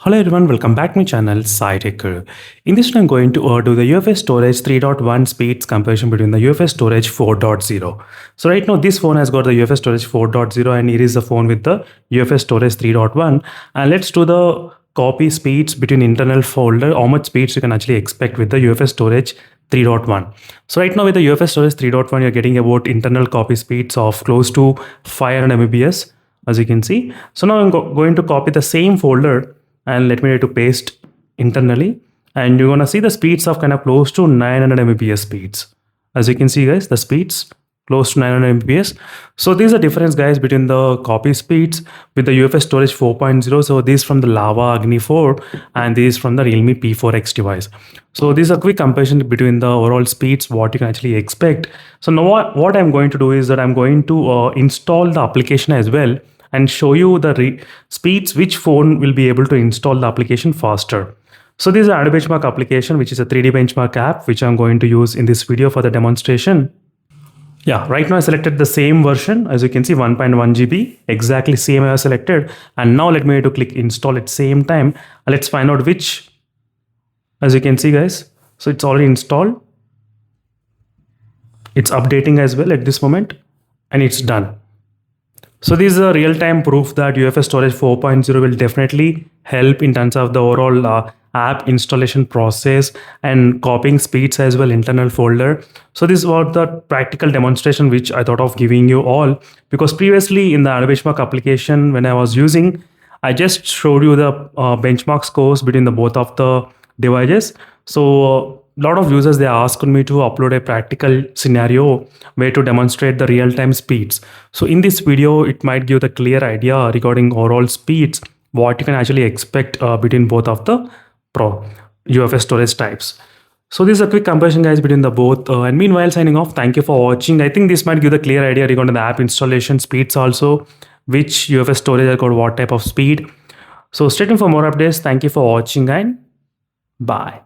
Hello everyone, welcome back to my channel SciTech. In this video, I'm going to do the UFS storage 3.1 speeds comparison between the UFS storage 4.0. So right now this phone has got the UFS storage 4.0 and here is the phone with the UFS storage 3.1. And let's do the copy speeds between internal folder, how much speeds you can actually expect with the UFS storage 3.1. So right now with the UFS storage 3.1, you're getting about internal copy speeds of close to 500 Mbps, as you can see. So now I'm going to copy the same folder and let me try to paste internally, and you're gonna see the speeds of kind of close to 900 Mbps speeds. As you can see guys, the speeds close to 900 Mbps. So this is the difference guys between the copy speeds with the UFS storage 4.0. So this is from the Lava Agni 4 and this is from the Realme P4 device. So this is a quick comparison between the overall speeds, what you can actually expect. So now what I'm going to do is that I'm going to install the application as well and show you the speeds which phone will be able to install the application faster. So this is an benchmark application, which is a 3D benchmark app, which I'm going to use in this video for the demonstration. Yeah, right now I selected the same version. As you can see, 1.1 GB, exactly same I have selected. And now let me to click install at same time. Let's find out which, as you can see guys, so it's already installed. It's updating as well at this moment and it's done. So this is a real-time proof that UFS storage 4.0 will definitely help in terms of the overall app installation process and copying speeds as well, internal folder. So this is about the practical demonstration which I thought of giving you all, because previously in the benchmark application when I was using, I just showed you the benchmark scores between the both of the devices. So a lot of users, they asked me to upload a practical scenario where to demonstrate the real-time speeds. So in this video, it might give the clear idea regarding overall speeds, what you can actually expect between both of the Pro UFS storage types. So this is a quick comparison guys between the both, and meanwhile signing off. Thank you for watching. I think this might give the clear idea regarding the app installation speeds also, which UFS storage has got what type of speed. So stay tuned for more updates. Thank you for watching and bye.